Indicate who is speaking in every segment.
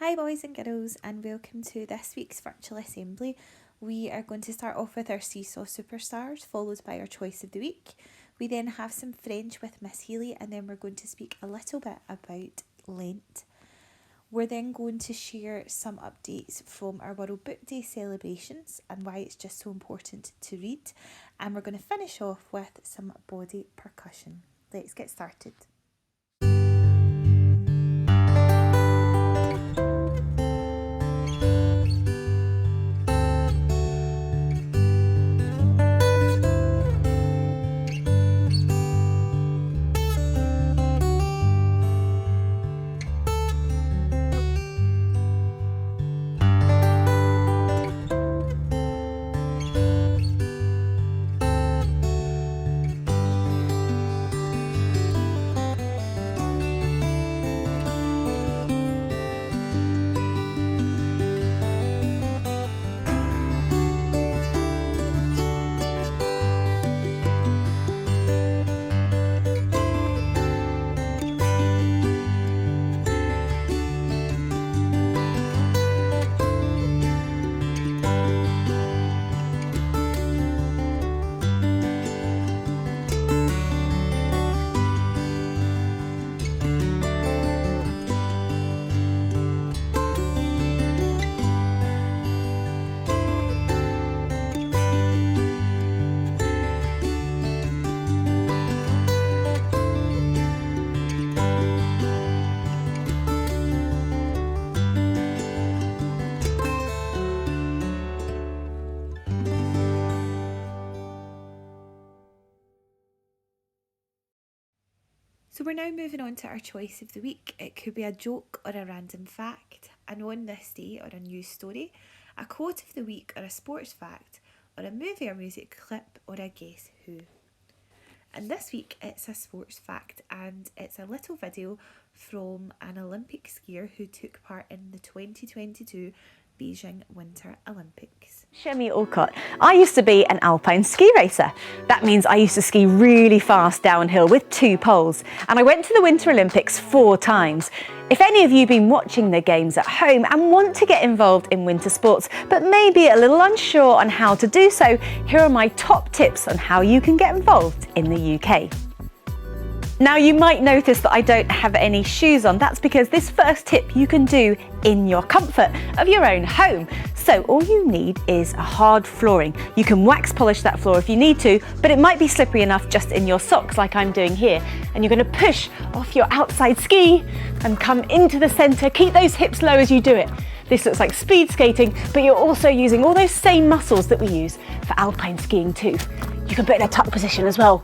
Speaker 1: Hi boys and girls, and welcome to this week's virtual assembly. We are going to start off with our Seesaw Superstars, followed by our choice of the week. We then have some French with Miss Healy, and then we're going to speak a little bit about Lent. We're then going to share some updates from our World Book Day celebrations and why it's just so important to read. And we're going to finish off with some body percussion. Let's get started. So we're now moving on to our choice of the week. It could be a joke or a random fact, an on this day or a news story, a quote of the week or a sports fact, or a movie or music clip or a guess who. And this week it's a sports fact, and it's a little video from an Olympic skier who took part in the 2022 Beijing Winter Olympics.
Speaker 2: Shemi Alcott. I used to be an alpine ski racer. That means I used to ski really fast downhill with 2 poles, and I went to the Winter Olympics 4 times. If any of you have been watching the games at home and want to get involved in winter sports but maybe a little unsure on how to do so, here are my top tips on how you can get involved in the UK. Now you might notice that I don't have any shoes on. That's because this first tip you can do in your comfort of your own home. So all you need is a hard flooring. You can wax polish that floor if you need to, but it might be slippery enough just in your socks like I'm doing here. And you're going to push off your outside ski and come into the centre. Keep those hips low as you do it. This looks like speed skating, but you're also using all those same muscles that we use for alpine skiing too. You can put it in a tuck position as well.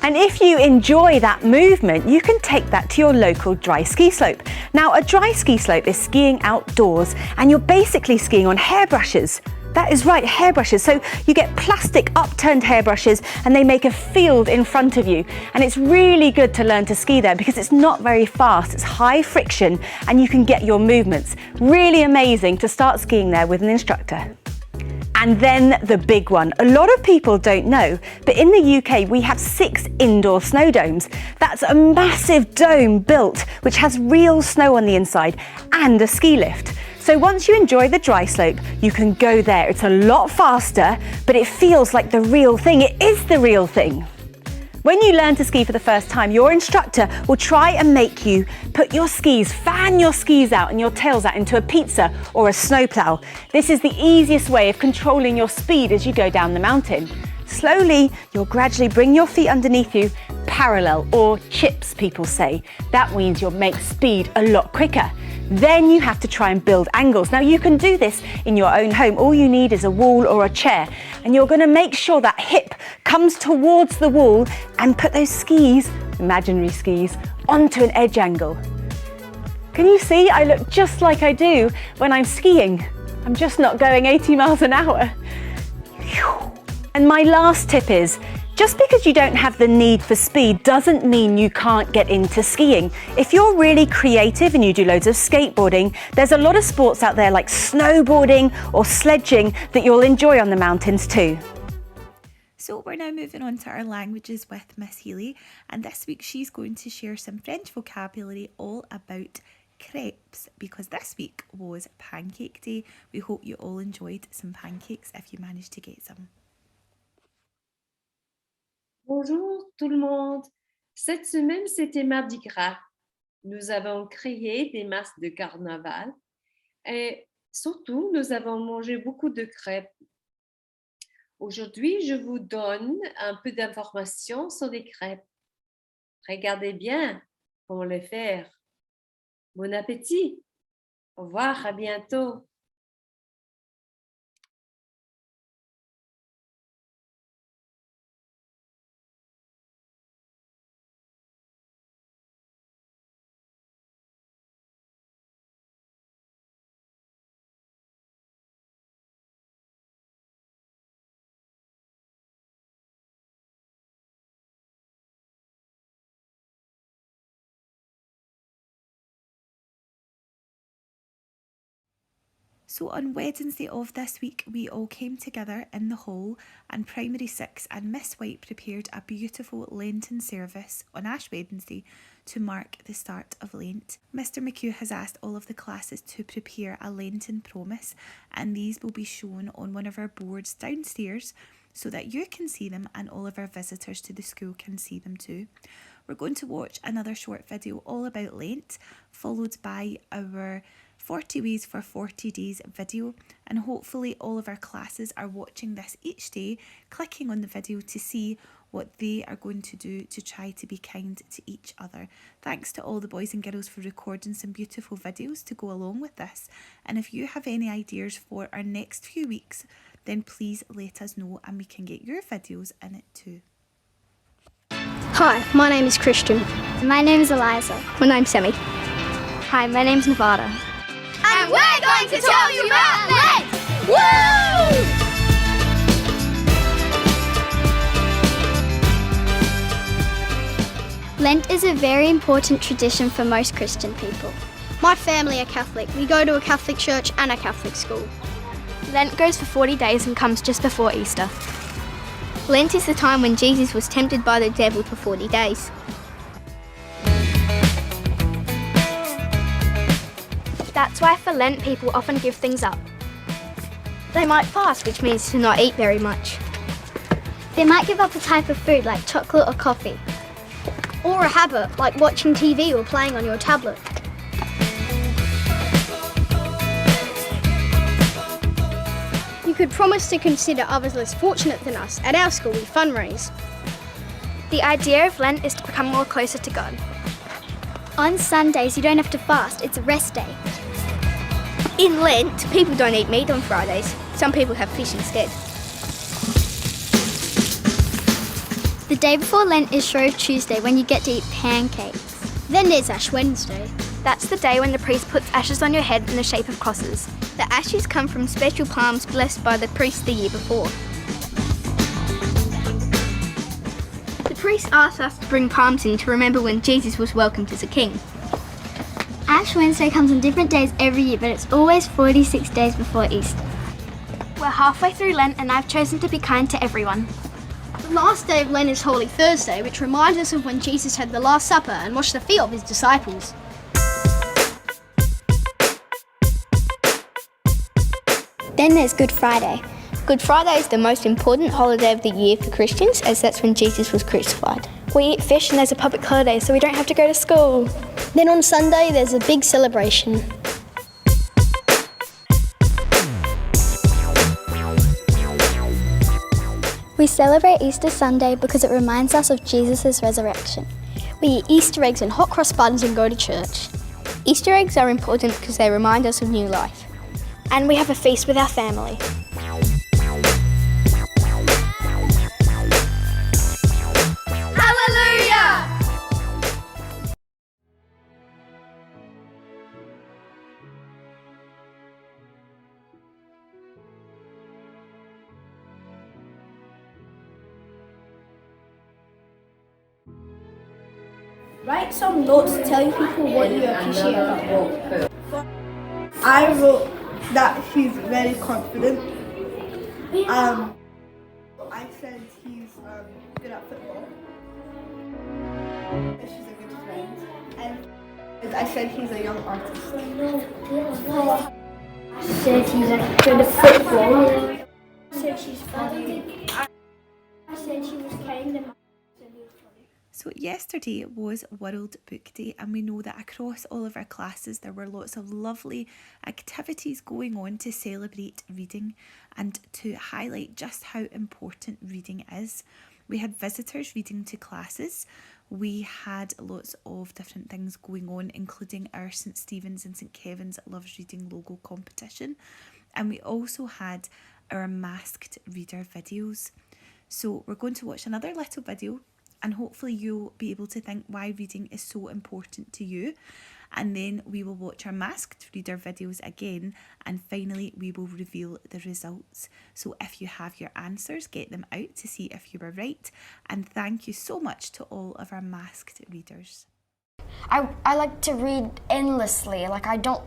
Speaker 2: And if you enjoy that movement, you can take that to your local dry ski slope. Now, a dry ski slope is skiing outdoors, and you're basically skiing on hairbrushes. That is right, hairbrushes. So you get plastic upturned hairbrushes and they make a field in front of you. And it's really good to learn to ski there because it's not very fast, it's high friction, and you can get your movements. Really amazing to start skiing there with an instructor. And then the big one. A lot of people don't know, but in the UK we have 6 indoor snow domes. That's a massive dome built which has real snow on the inside and a ski lift. So once you enjoy the dry slope, you can go there. It's a lot faster, but it feels like the real thing. It is the real thing. When you learn to ski for the first time, your instructor will try and make you put your skis, fan your skis out and your tails out into a pizza or a snowplow. This is the easiest way of controlling your speed as you go down the mountain. Slowly, you'll gradually bring your feet underneath you, parallel, or chips people say. That means you'll make speed a lot quicker. Then you have to try and build angles. Now you can do this in your own home. All you need is a wall or a chair, and you're going to make sure that hip comes towards the wall and put those skis, imaginary skis, onto an edge angle. Can you see? I look just like I do when I'm skiing. I'm just not going 80 miles an hour. And my last tip is, just because you don't have the need for speed doesn't mean you can't get into skiing. If you're really creative and you do loads of skateboarding, there's a lot of sports out there like snowboarding or sledging that you'll enjoy on the mountains too.
Speaker 1: So we're now moving on to our languages with Miss Healy, and this week she's going to share some French vocabulary all about crepes because this week was Pancake Day. We hope you all enjoyed some pancakes if you managed to get some.
Speaker 3: Bonjour tout le monde. Cette semaine, c'était Mardi Gras. Nous avons créé des masques de carnaval et surtout, nous avons mangé beaucoup de crêpes. Aujourd'hui, je vous donne un peu d'informations sur les crêpes. Regardez bien comment les faire. Bon appétit. Au revoir, à bientôt.
Speaker 1: So on Wednesday of this week, we all came together in the hall and Primary 6 and Miss White prepared a beautiful Lenten service on Ash Wednesday to mark the start of Lent. Mr McHugh has asked all of the classes to prepare a Lenten promise, and these will be shown on one of our boards downstairs so that you can see them and all of our visitors to the school can see them too. We're going to watch another short video all about Lent, followed by our 40 Ways for 40 Days video, and hopefully all of our classes are watching this each day, clicking on the video to see what they are going to do to try to be kind to each other. Thanks to all the boys and girls for recording some beautiful videos to go along with this, and if you have any ideas for our next few weeks, then please let us know and we can get your videos in it too.
Speaker 4: Hi, my name is Christian.
Speaker 5: My name is Eliza.
Speaker 4: My name's Sammy.
Speaker 5: Hi, my name's Nevada.
Speaker 6: And we're going to tell you about Lent! Woo!
Speaker 5: Lent is a very important tradition for most Christian people.
Speaker 4: My family are Catholic. We go to a Catholic church and a Catholic school.
Speaker 7: Lent goes for 40 days and comes just before Easter.
Speaker 4: Lent is the time when Jesus was tempted by the devil for 40 days.
Speaker 7: That's why for Lent people often give things up.
Speaker 4: They might fast, which means to not eat very much.
Speaker 5: They might give up a type of food like chocolate or coffee.
Speaker 4: Or a habit like watching TV or playing on your tablet. You could promise to consider others less fortunate than us. At our school, we fundraise.
Speaker 7: The idea of Lent is to become more closer to God.
Speaker 5: On Sundays, you don't have to fast, it's a rest day.
Speaker 4: In Lent, people don't eat meat on Fridays. Some people have fish instead.
Speaker 5: The day before Lent is Shrove Tuesday when you get to eat pancakes.
Speaker 4: Then there's Ash Wednesday.
Speaker 7: That's the day when the priest puts ashes on your head in the shape of crosses.
Speaker 4: The ashes come from special palms blessed by the priest the year before. The priest asks us to bring palms in to remember when Jesus was welcomed as a king.
Speaker 5: Ash Wednesday comes on different days every year, but it's always 46 days before Easter.
Speaker 7: We're halfway through Lent and I've chosen to be kind to everyone.
Speaker 4: The last day of Lent is Holy Thursday, which reminds us of when Jesus had the Last Supper and washed the feet of his disciples.
Speaker 5: Then there's Good Friday.
Speaker 4: Good Friday is the most important holiday of the year for Christians, as that's when Jesus was crucified.
Speaker 7: We eat fish and there's a public holiday so we don't have to go to school.
Speaker 4: Then on Sunday there's a big celebration.
Speaker 5: We celebrate Easter Sunday because it reminds us of Jesus' resurrection.
Speaker 4: We eat Easter eggs and hot cross buns and go to church. Easter eggs are important because they remind us of new life.
Speaker 7: And we have a feast with our family.
Speaker 6: Hallelujah!
Speaker 8: Write some notes telling people what you appreciate about Walt.
Speaker 9: I wrote that he's very confident. I said he's good at football. She's a good friend. And I said he's a young artist.
Speaker 8: She said he's good at football. I said she's funny. I said she was kind and
Speaker 1: So yesterday was World Book Day, and we know that across all of our classes there were lots of lovely activities going on to celebrate reading and to highlight just how important reading is. We had visitors reading to classes. We had lots of different things going on, including our St Stephen's and St Kevin's Loves Reading logo competition. And we also had our masked reader videos. So we're going to watch another little video, and hopefully you'll be able to think why reading is so important to you. And then we will watch our masked reader videos again, and finally we will reveal the results. So if you have your answers, get them out to see if you were right. And thank you so much to all of our masked readers.
Speaker 7: I like to read endlessly. Like I don't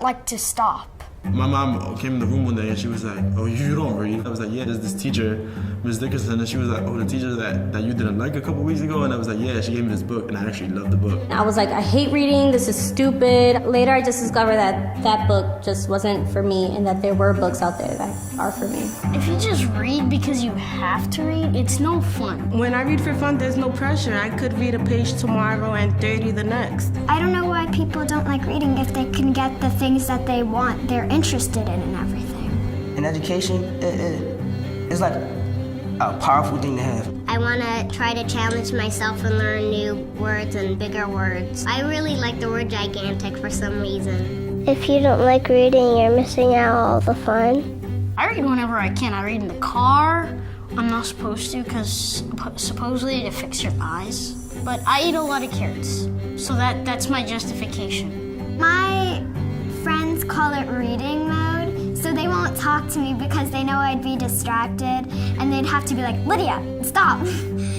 Speaker 7: like to stop.
Speaker 10: My mom came in the room one day and she was like, "Oh, you don't read?" I was like, "Yeah, there's this teacher, Ms. Dickerson," and she was like, "Oh, the teacher that you didn't like a couple weeks ago?" And I was like, "Yeah, she gave me this book," and I actually loved the book.
Speaker 11: I was like, I hate reading, this is stupid. Later I just discovered that that book just wasn't for me, and that there were books out there that are for me.
Speaker 7: If you just read because you have to read, it's no fun.
Speaker 12: When I read for fun, there's no pressure. I could read a page tomorrow and 30 the next.
Speaker 5: I don't know why people don't like reading if they can get the things that they want, they're interested in and everything.
Speaker 13: In education, it's like a powerful thing to have.
Speaker 14: I want to try to challenge myself and learn new words and bigger words. I really like the word gigantic for some reason.
Speaker 5: If you don't like reading, you're missing out all the fun.
Speaker 7: I read whenever I can. I read in the car. I'm not supposed to because supposedly to fix your eyes. But I eat a lot of carrots, so that's my justification.
Speaker 5: My friends call it reading mode, so they won't talk to me because they know I'd be distracted, and they'd have to be like, "Lydia, stop."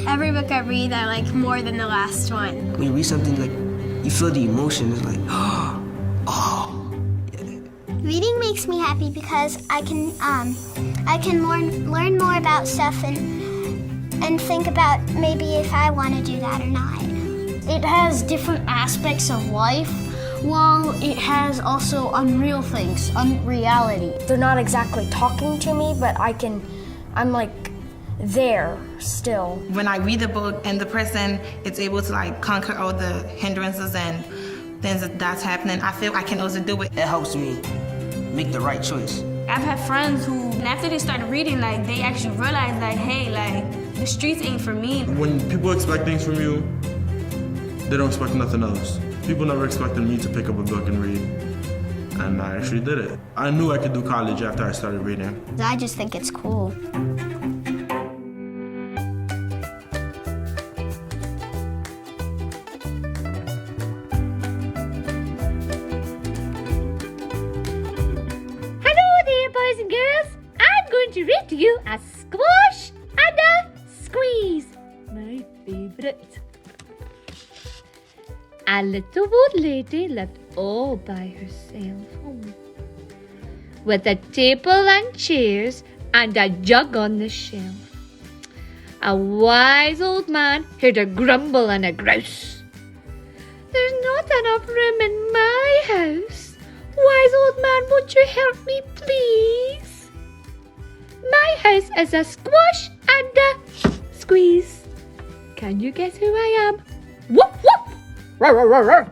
Speaker 5: Every book I read, I like more than the last one.
Speaker 13: When you read something, like, you feel the emotion. It's like, oh.
Speaker 5: Reading makes me happy because I can learn more about stuff and think about maybe if I want to do that or not.
Speaker 7: It has different aspects of life, while it has also unreal things, unreality.
Speaker 15: They're not exactly talking to me, but I'm like there still.
Speaker 12: When I read a book and the person is able to like conquer all the hindrances and things that's happening, I feel I can also do it.
Speaker 13: It helps me make the right choice.
Speaker 16: I've had friends who, after they started reading, like they actually realized like, hey, like the streets ain't for me.
Speaker 10: When people expect things from you, they don't expect nothing else. People never expected me to pick up a book and read, and I actually did it. I knew I could do college after I started reading.
Speaker 5: I just think it's cool.
Speaker 17: Hello there, boys and girls. I'm going to read to you a squash and a squeeze, my favourite. A little old lady lived all by herself with a table and chairs and a jug on the shelf. A wise old man heard a grumble and a grouse. There's not enough room in my house. Wise old man, won't you help me, please? My house is a squash and a squeeze. Can you guess who I am? Whoop, whoop! Roar, roar, roar, roar.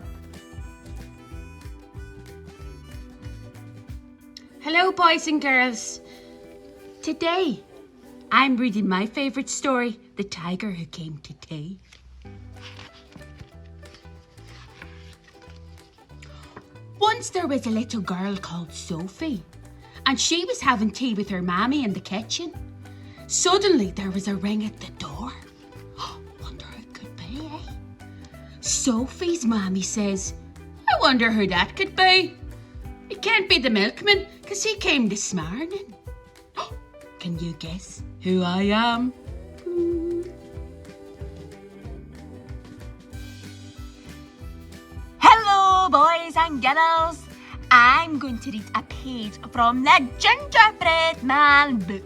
Speaker 18: Hello, boys and girls. Today, I'm reading my favourite story, The Tiger Who Came to Tea. Once there was a little girl called Sophie, and she was having tea with her mammy in the kitchen. Suddenly, there was a ring at the door. Wonder who it could be, eh? Sophie's mammy says, I wonder who that could be. It can't be the milkman, because he came this morning. Can you guess who I am?
Speaker 19: Hello, boys and girls. I'm going to read a page from the Gingerbread Man book.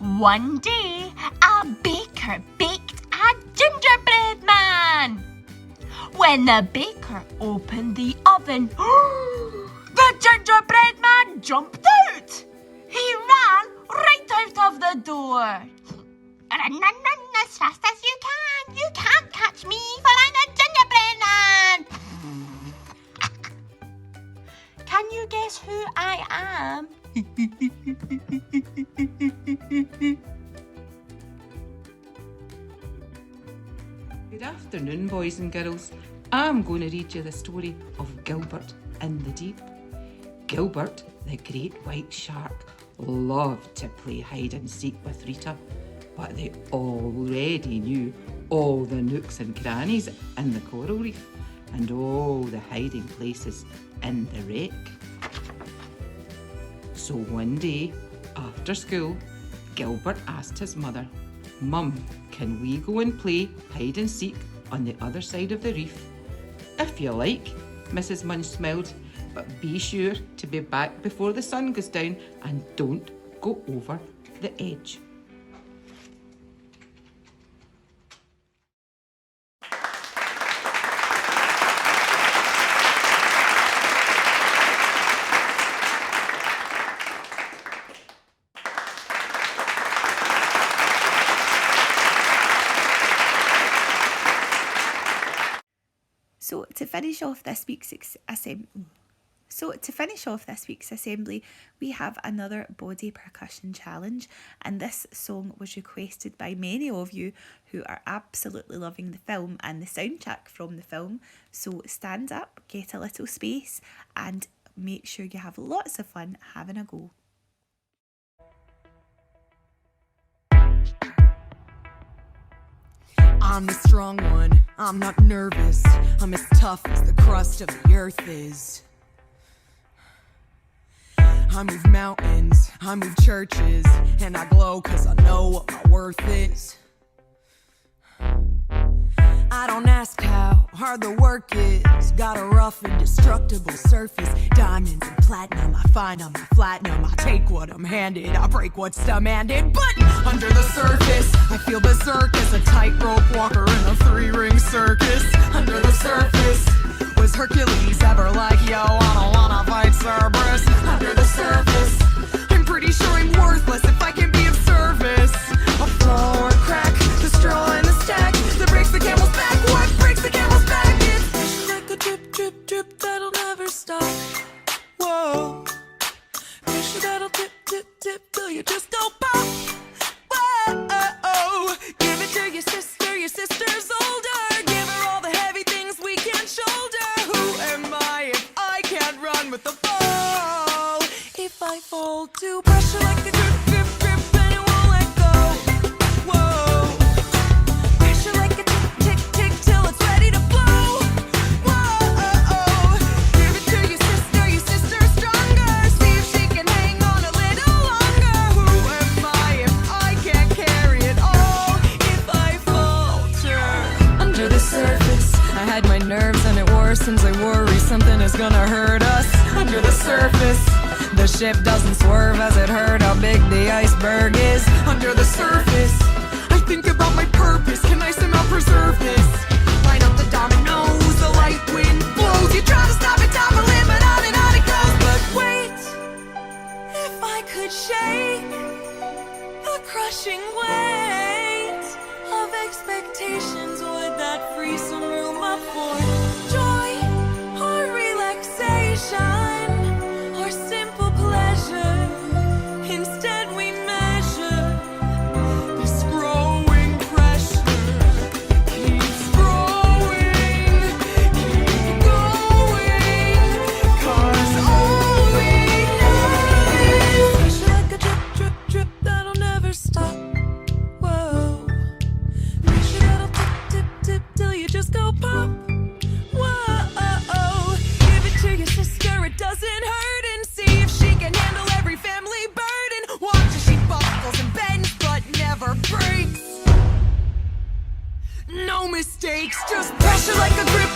Speaker 19: One day, a baker baked a gingerbread man. when the baker opened the oven. The gingerbread man jumped out. He ran right out of the door. Run, run, run as fast as you can. You can't catch me, for I'm a gingerbread man. Can you guess who I am?
Speaker 20: Good afternoon, boys and girls. I'm going to read you the story of Gilbert in the Deep. Gilbert, the great white shark, loved to play hide and seek with Rita, but they already knew all the nooks and crannies in the coral reef and all the hiding places in the wreck. So one day, after school, Gilbert asked his mother, "Mum, can we go and play hide and seek on the other side of the reef?" "If you like," Mrs. Munn smiled, "but be sure to be back before the sun goes down and don't go over the edge."
Speaker 1: So to finish off this week's assembly, we have another body percussion challenge, and this song was requested by many of you who are absolutely loving the film and the soundtrack from the film. So stand up, get a little space, and make sure you have lots of fun having a go.
Speaker 21: I'm the strong one, I'm not nervous. I'm as tough as the crust of the earth is. I move mountains, I move churches, and I glow cause I know what my worth is. I don't ask how hard the work is. Got a rough, indestructible surface. Diamonds and platinum, I find I'm platinum. I take what I'm handed, I break what's demanded. But under the surface, I feel berserk as a tightrope walker in a 3-ring circus. Under the surface, was Hercules ever like, yo, I don't wanna fight Cerberus? Under the surface, I'm pretty sure I'm worthless if I can be of service. A flaw or a crack, the straw in the stack that breaks the camel's back. What breaks the camel's back? It's like a drip, drip, drip that'll never stop. Whoa, pressure that'll dip, dip, dip till you just go pop. Whoa, give it to your sister's older. Give her all the heavy things we can't shoulder. Who am I if I can't run with the fall? If I fall to pressure like a drip, drip, drip, and it won't let go. Whoa, pressure like a tick, tick, tick till it's ready to flow. Whoa, give it to your sister's stronger. See if she can hang on a little longer. Who am I if I can't carry it all? If I falter under the surface, I hide my nerves and it worsens. I worry something is gonna hurt us. Under the surface, the ship doesn't swerve as it heard how big the iceberg is. Under the surface, I think about my purpose. Can I somehow preserve this? Line up the dominoes, the light wind blows. You try to stop it, down the limit, on it goes. But wait, if I could shake the crushing weight of expectations, would that free some room up for joy or relaxation or simple pleasure? Instead we measure this growing pressure. Keeps growing, keep going, cause all we know is pressure like a drip, drip, drip that'll never stop. Whoa, pressure that'll tip, tip, tip till you just go pop. Whoa, give it to your sister, it doesn't hurt, and see if she can handle every family burden. Watch as she buckles and bends but never breaks. No mistakes, just pressure like a grip.